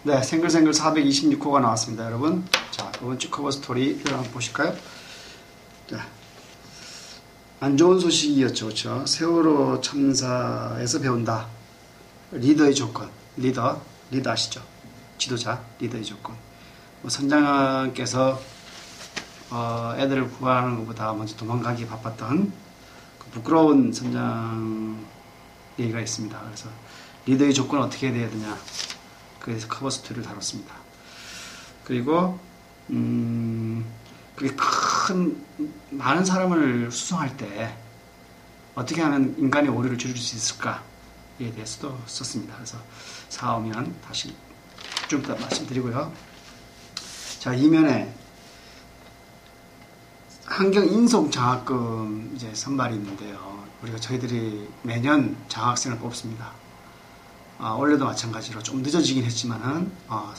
네, 생글생글 426호가 나왔습니다, 여러분. 자, 이번 주 커버 스토리 한번 보실까요? 자, 안 좋은 소식이었죠, 그렇죠? 세월호 참사에서 배운다. 리더의 조건, 리더 아시죠? 지도자, 리더의 조건. 선장께서 애들을 구하는 것보다 먼저 도망가기 바빴던 그 부끄러운 선장 얘기가 있습니다. 그래서 리더의 조건 어떻게 해야 되냐? 그래서 커버 스토리를 다뤘습니다. 그리고 그게 많은 사람을 수송할 때 어떻게 하면 인간의 오류를 줄일 수 있을까에 대해서도 썼습니다. 그래서 사오면 다시 좀 이따 말씀드리고요. 자, 이면에 환경 인속 장학금 이제 선발이 있는데요. 우리가 저희들이 매년 장학생을 뽑습니다. 원래도 마찬가지로 좀 늦어지긴 했지만은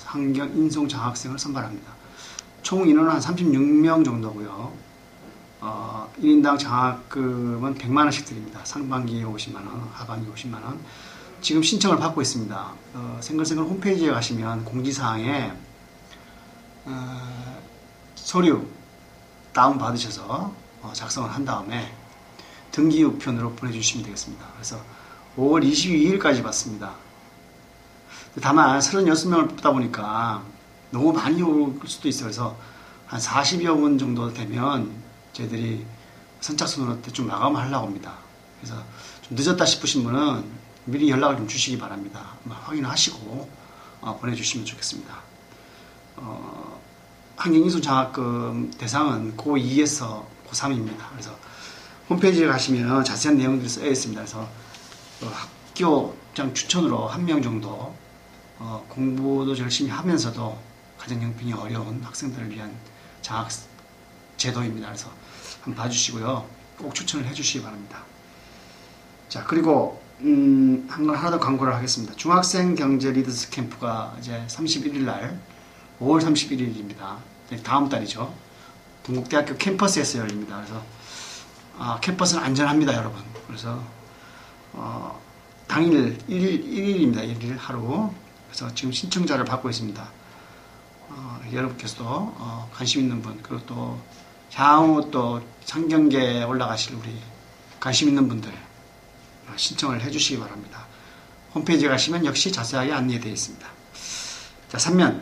환경 인속 장학생을 선발합니다. 총 인원은 한 36명 정도고요. 1인당 장학금은 100만원씩 드립니다. 상반기에 50만원, 하반기에 50만원. 지금 신청을 받고 있습니다. 생글생글 홈페이지에 가시면 공지사항에 서류 다운받으셔서 작성을 한 다음에 등기 우편으로 보내주시면 되겠습니다. 그래서 5월 22일까지 받습니다. 다만 36명을 뽑다 보니까 너무 많이 올 수도 있어요. 그래서 한 40여 분 정도 되면 저희들이 선착순으로 좀 마감을 하려고 합니다. 그래서 좀 늦었다 싶으신 분은 미리 연락을 좀 주시기 바랍니다. 확인하시고 보내주시면 좋겠습니다. 환경인속 장학금 대상은 고2에서 고3입니다. 그래서 홈페이지에 가시면 자세한 내용들이 쓰여 있습니다. 그래서 학교장 추천으로 한 명 정도 공부도 열심히 하면서도 가정 형편이 어려운 학생들을 위한 장학 제도입니다. 그래서 한번 봐주시고요. 꼭 추천을 해주시기 바랍니다. 자, 그리고 하나 더 광고를 하겠습니다. 중학생 경제 리더스 캠프가 이제 31일 날 5월 31일입니다. 다음 달이죠. 동국대학교 캠퍼스에서 열립니다. 그래서 캠퍼스는 안전합니다, 여러분. 그래서 당일 1일입니다. 1일 하루. 그래서 지금 신청자를 받고 있습니다. 여러분께서도 관심 있는 분, 그리고 또 향후 또 상경계에 올라가실 우리 관심 있는 분들 신청을 해주시기 바랍니다. 홈페이지에 가시면 역시 자세하게 안내되어 있습니다. 자, 3면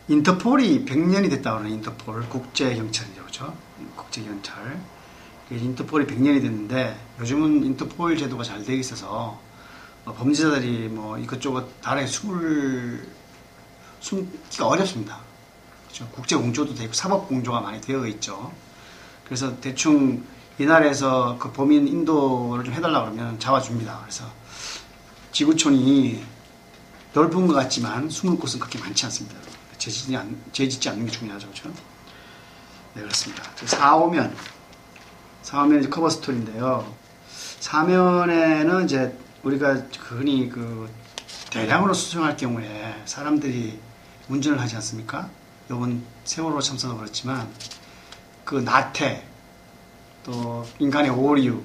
인터폴이 100년이 됐다고 하는 인터폴 국제경찰이죠, 그렇죠? 국제경찰. 인터폴이 100년이 됐는데 요즘은 인터폴 제도가 잘 되어 있어서 범죄자들이 이것저것 나라에 숨기가 어렵습니다. 그렇죠? 국제공조도 되고 사법공조가 많이 되어 있죠. 그래서 대충 이 나라에서 그 범인 인도를 좀 해달라고 그러면 잡아줍니다. 그래서 지구촌이 넓은 것 같지만 숨을 곳은 그렇게 많지 않습니다. 죄짓지 않는 게 중요하죠. 그렇죠? 네, 그렇습니다. 4오면 이제 커버 스토리인데요. 4면에는 이제 우리가 흔히 대량으로 수송할 경우에 사람들이 운전을 하지 않습니까? 이번 세월호 참사도 그렇지만 나태, 또 인간의 오류,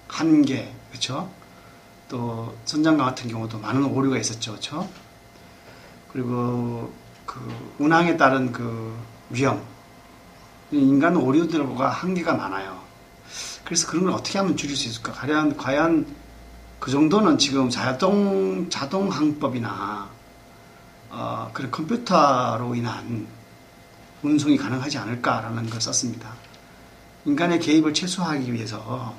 한계, 그렇죠? 또 선장과 같은 경우도 많은 오류가 있었죠, 그렇죠? 그리고 운항에 따른 위험, 인간 오류들과 한계가 많아요. 그래서 그런 걸 어떻게 하면 줄일 수 있을까? 과연 그 정도는 지금 자동항법이나 그런 컴퓨터로 인한 운송이 가능하지 않을까라는 걸 썼습니다. 인간의 개입을 최소화하기 위해서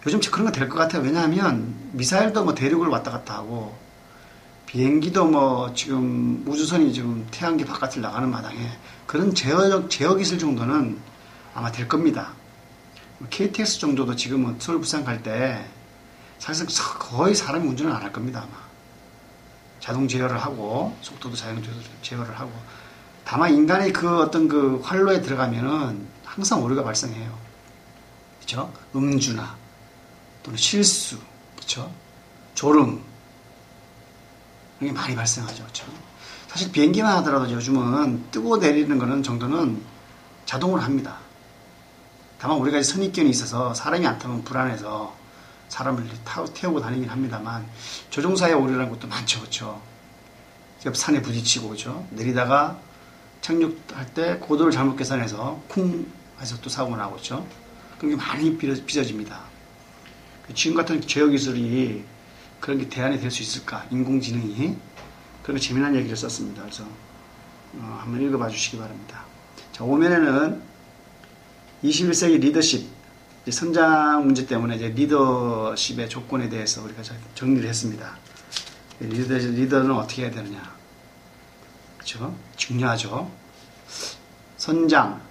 요즘 그런 거 될 것 같아요. 왜냐하면 미사일도 대륙을 왔다 갔다 하고 비행기도 지금 우주선이 지금 태양계 바깥을 나가는 마당에 그런 제어 기술 정도는 아마 될 겁니다. KTX 정도도 지금은 서울 부산 갈 때 사실상 거의 사람이 운전을 안 할 겁니다. 아마 자동 제어를 하고 속도도 자동 제어를 하고 다만 인간의 어떤 활로에 들어가면은 항상 오류가 발생해요. 그렇죠? 음주나 또는 실수, 그렇죠? 졸음 이게 많이 발생하죠. 그렇죠? 사실 비행기만 하더라도 요즘은 뜨고 내리는 거는 정도는 자동으로 합니다. 다만 우리가 선입견이 있어서 사람이 안 타면 불안해서 사람을 태우고 다니긴 합니다만 조종사의 오류라는 것도 많죠. 그렇죠? 옆 산에 부딪히고, 그죠? 내리다가 착륙할 때 고도를 잘못 계산해서 쿵 해서 또 사고가 나고, 그죠? 그런 게 많이 빚어집니다. 지금 같은 제어 기술이 그런 게 대안이 될 수 있을까? 인공지능이. 그런 재미난 얘기를 썼습니다. 그래서 한번 읽어봐 주시기 바랍니다. 자, 5면에는 21세기 리더십, 성장 문제 때문에 이제 리더십의 조건에 대해서 우리가 정리를 했습니다. 리더는 어떻게 해야 되느냐. 그렇죠? 중요하죠. 선장,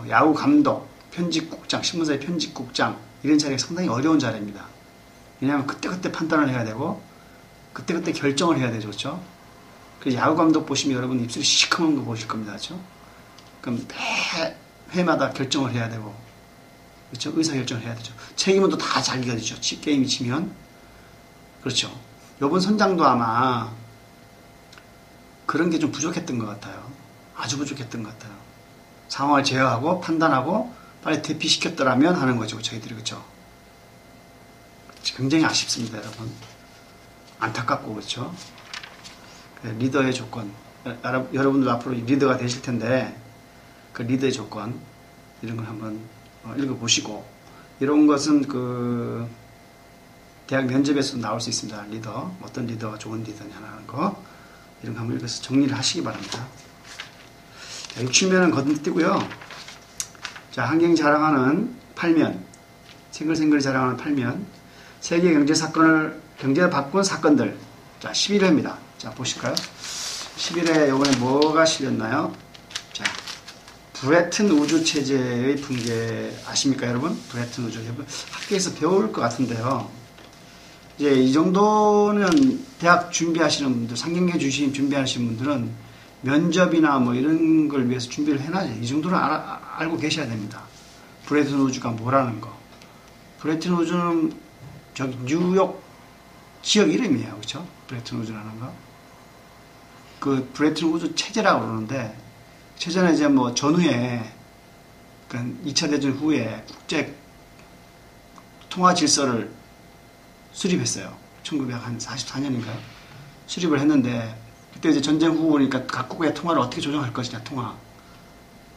야구 감독, 편집국장, 신문사의 편집국장, 이런 자리가 상당히 어려운 자리입니다. 왜냐하면 그때그때 판단을 해야 되고, 그때그때 결정을 해야 되죠. 그렇죠? 그래서 야구 감독 보시면 여러분 입술이 시커먼 거 보실 겁니다. 그렇죠? 그럼 매 회마다 결정을 해야 되고, 그렇죠? 의사결정을 해야 되죠. 책임은 또 다 자기가 되죠. 게임이 치면. 그렇죠. 이번 선장도 아마 그런 게 좀 부족했던 것 같아요. 아주 부족했던 것 같아요. 상황을 제어하고 판단하고 빨리 대피시켰더라면 하는 거죠. 저희들이. 그렇죠. 굉장히 아쉽습니다, 여러분. 안타깝고, 그렇죠. 리더의 조건. 여러분들 앞으로 리더가 되실 텐데, 그 리더의 조건, 이런 걸 한번 읽어보시고, 이런 것은 그 대학 면접에서 나올 수 있습니다. 리더, 어떤 리더가 좋은 리더냐는 거, 이런 거 한번 읽어서 정리를 하시기 바랍니다. 자, 6면은 건너뛰고요. 자, 환경 자랑하는 8면, 생글생글 자랑하는 8면, 세계 경제 사건을, 경제를 바꾼 사건들. 자, 11회입니다. 자, 보실까요? 11회 요번에 뭐가 실렸나요? 자, 브레튼 우주 체제의 붕괴 아십니까, 여러분? 브레튼 우주. 학교에서 배울 것 같은데요. 이제 이 정도는 대학 준비하시는 분들, 상경계 주심 준비하시는 분들은 면접이나 뭐 이런 걸 위해서 준비를 해놔야죠. 이 정도는 알고 계셔야 됩니다. 브레튼 우주가 뭐라는 거. 브레튼 우주는 저기 뉴욕 지역 이름이에요. 그렇죠? 브레튼 우주라는 거. 그 브레튼 우주 체제라고 그러는데, 체제는 이제 뭐 전후에, 그러니까 2차 대전 후에 국제 통화 질서를 수립했어요. 1944년인가요? 수립을 했는데, 그때 이제 전쟁 후보니까 각국의 통화를 어떻게 조정할 것이냐, 통화.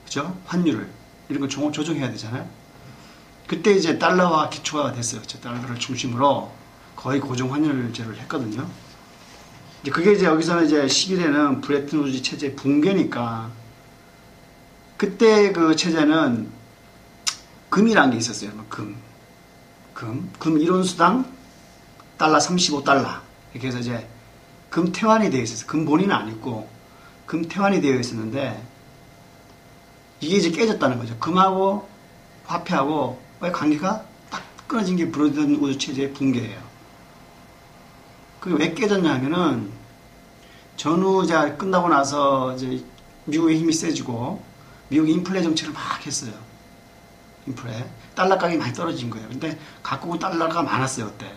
그죠? 환율을. 이런 걸 조정해야 되잖아요. 그때 이제 달러화 기초화가 됐어요. 그렇죠? 달러를 중심으로 거의 고정 환율제를 했거든요. 이제 그게 이제 여기서는 이제 11회는 브레튼 우주 체제 붕괴니까, 그때 그 체제는 금이라는 게 있었어요. 금 1온수당 달러 35달러. 이렇게 해서 이제 금 태환이 되어 있었어요. 금 본위는 아니고 금 태환이 되어 있었는데, 이게 이제 깨졌다는 거죠. 금하고 화폐하고 관계가 딱 끊어진 게 브레튼 우주 체제의 붕괴예요. 그게 왜 깨졌냐 하면은, 전후자 끝나고 나서 이제 미국의 힘이 세지고 미국이 인플레 정책을 막 했어요. 인플레. 달러 가격이 많이 떨어진 거예요. 근데 각국은 달러가 많았어요, 그때.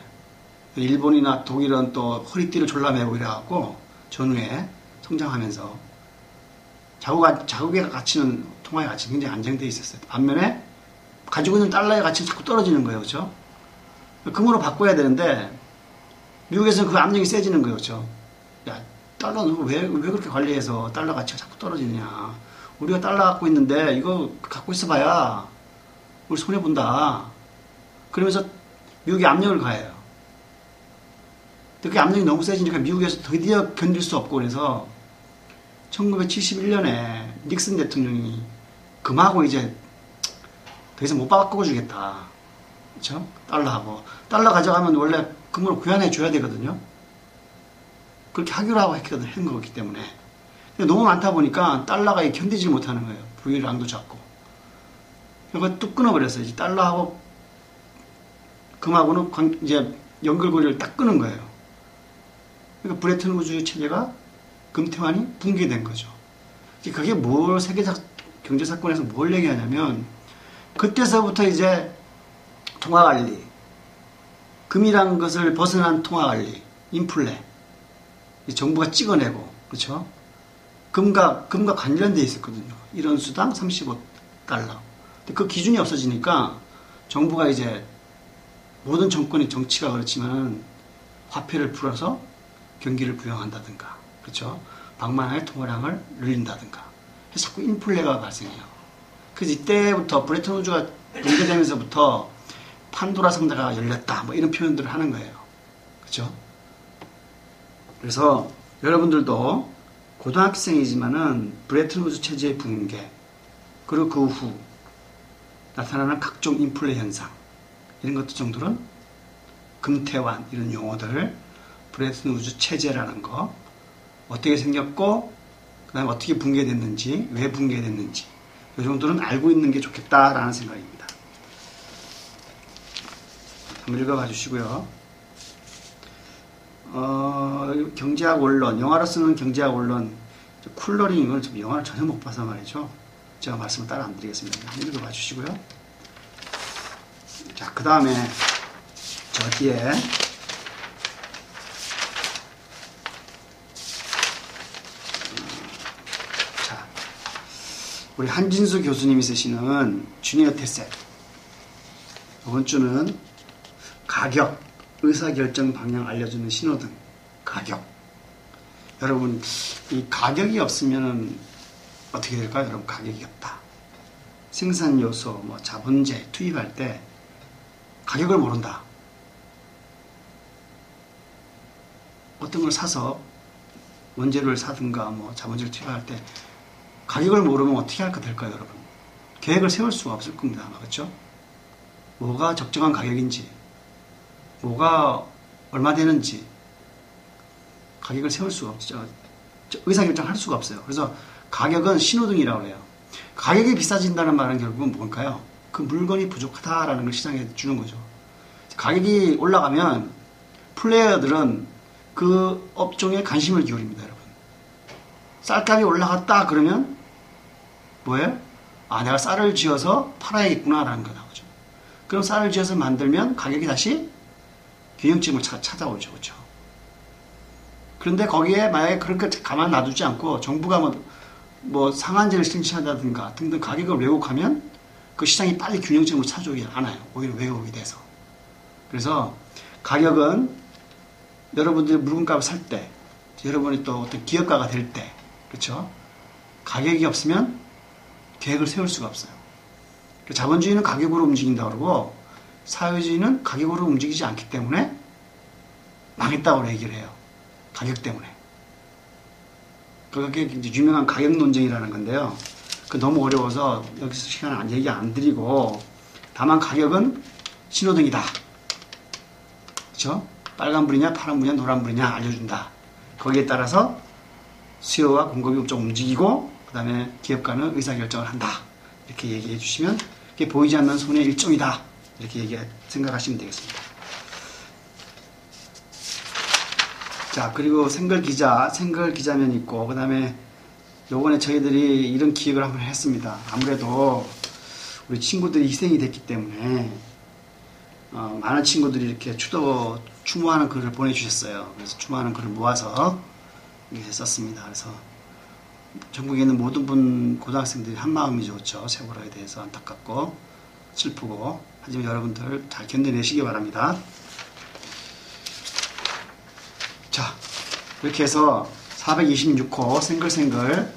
일본이나 독일은 또 허리띠를 졸라매고 이래갖고 전후에 성장하면서 자국의 가치는, 통화의 가치는 굉장히 안정되어 있었어요. 반면에 가지고 있는 달러의 가치는 자꾸 떨어지는 거예요. 그렇죠? 금으로 바꿔야 되는데 미국에서는 그 압력이 세지는 거예요. 그렇죠? 야, 달러는 왜 그렇게 관리해서 달러 가치가 자꾸 떨어지느냐. 우리가 달러 갖고 있는데 이거 갖고 있어봐야 우리 손해본다. 그러면서 미국이 압력을 가해요. 근데 그 압력이 너무 세지니까 미국에서 드디어 견딜 수 없고, 그래서 1971년에 닉슨 대통령이 금하고 이제 더 이상 못 바꿔주겠다. 그렇죠? 달러하고. 달러 가져가면 원래 금으로 구현해 줘야 되거든요. 그렇게 하기로 하고 한 거기 때문에. 근데 너무 많다 보니까 달러가 견디지 못하는 거예요. 부유량도 작고. 그거 뚝 끊어버렸어요. 이제 달러하고 금하고는 이제 연결고리를 딱 끊은 거예요. 그러니까 브레튼 우주 체제가 금태환이 붕괴된 거죠. 그게 세계 경제 사건에서 뭘 얘기하냐면, 그때서부터 이제 통화관리, 금이란 것을 벗어난 통화관리, 인플레, 정부가 찍어내고, 그렇죠? 금과 관련되어 있었거든요. 1온수당 35달러. 근데 그 기준이 없어지니까 정부가 이제 모든 정권의 정치가 그렇지만 화폐를 풀어서 경기를 부양한다든가 그렇죠? 방만하게 통화량을 늘린다든가. 그래서 자꾸 인플레가 발생해요. 그래서 이때부터 브레튼 우즈가 붕괴되면서부터 판도라 상자가 열렸다. 뭐 이런 표현들을 하는 거예요. 그렇죠? 그래서 여러분들도 고등학생이지만은 브레튼 우즈 체제의 붕괴, 그리고 그 후 나타나는 각종 인플레 현상, 이런 것들 정도는 금태환, 이런 용어들, 브레튼 우즈 체제라는 거, 어떻게 생겼고, 그 다음에 어떻게 붕괴됐는지, 왜 붕괴됐는지, 이 정도는 알고 있는 게 좋겠다라는 생각입니다. 한번 읽어봐 주시고요. 경제학 원론, 영화로 쓰는 경제학 원론, 쿨러링, 이걸 좀 영화를 전혀 못 봐서 말이죠. 제가 말씀을 따라 안 드리겠습니다. 한번 읽어봐 주시고요. 자, 그 다음에 저 뒤에 자, 우리 한진수 교수님이 쓰시는 주니어 테셋, 이번 주는 가격, 의사결정 방향 알려주는 신호등, 가격. 여러분, 이 가격이 없으면 어떻게 될까요? 여러분, 가격이 없다. 생산 요소, 뭐 자본재 투입할 때 가격을 모른다. 어떤 걸 사서 원재료를 사든가 뭐 자본재를 투입할 때 가격을 모르면 어떻게 할까 될까요, 여러분? 계획을 세울 수가 없을 겁니다, 아마. 그렇죠? 뭐가 적정한 가격인지, 뭐가 얼마 되는지 가격을 세울 수가 없죠. 의사결정할 수가 없어요. 그래서 가격은 신호등이라고 해요. 가격이 비싸진다는 말은 결국은 뭘까요? 그 물건이 부족하다라는 걸 시장에 주는 거죠. 가격이 올라가면 플레이어들은 그 업종에 관심을 기울입니다, 여러분. 쌀값이 올라갔다 그러면 뭐예요? 아, 내가 쌀을 지어서 팔아야겠구나라는 거 나오죠. 그럼 쌀을 지어서 만들면 가격이 다시 균형점을 찾아오죠. 그렇죠? 그런데 거기에 만약에 그렇게 가만 놔두지 않고 정부가 뭐 상한제를 실시한다든가 등등 가격을 왜곡하면 그 시장이 빨리 균형점을 찾아오지 않아요. 오히려 왜곡이 돼서. 그래서 가격은 여러분들이 물건값을 살 때, 여러분이 또 어떤 기업가가 될 때, 그렇죠? 가격이 없으면 계획을 세울 수가 없어요. 자본주의는 가격으로 움직인다고 그러고 사회주의는 가격으로 움직이지 않기 때문에 망했다고 얘기를 해요. 가격 때문에. 그게 이제 유명한 가격 논쟁이라는 건데요. 그 너무 어려워서 여기서 시간 얘기 안 드리고, 다만 가격은 신호등이다. 그렇죠? 빨간불이냐 파란불이냐 노란불이냐 알려준다. 거기에 따라서 수요와 공급이 좀 움직이고, 그 다음에 기업가는 의사결정을 한다. 이렇게 얘기해 주시면 그게 보이지 않는 손의 일종이다. 이렇게 생각하시면 되겠습니다. 자, 그리고 생글 기자면 있고, 그 다음에 요번에 저희들이 이런 기획을 한번 했습니다. 아무래도 우리 친구들이 희생이 됐기 때문에 많은 친구들이 이렇게 추모하는 글을 보내주셨어요. 그래서 추모하는 글을 모아서 이렇게 썼습니다. 그래서 전국에 있는 모든 고등학생들이 한마음이 좋죠. 세월호에 대해서 안타깝고 슬프고, 하지만 여러분들 잘 견뎌내시기 바랍니다. 자, 이렇게 해서 426호 생글생글,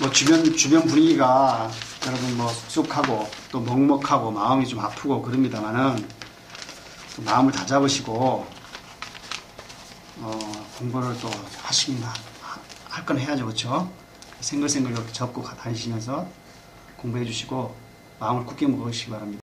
뭐 주변 분위기가 여러분 뭐 쑥쑥하고 또 먹먹하고 마음이 좀 아프고 그럽니다만은 또 마음을 다잡으시고 공부를 또 할 건 해야죠. 그렇죠? 생글생글 이렇게 접고 다니시면서 공부해 주시고 마음을 굳게 먹으시기 바랍니다.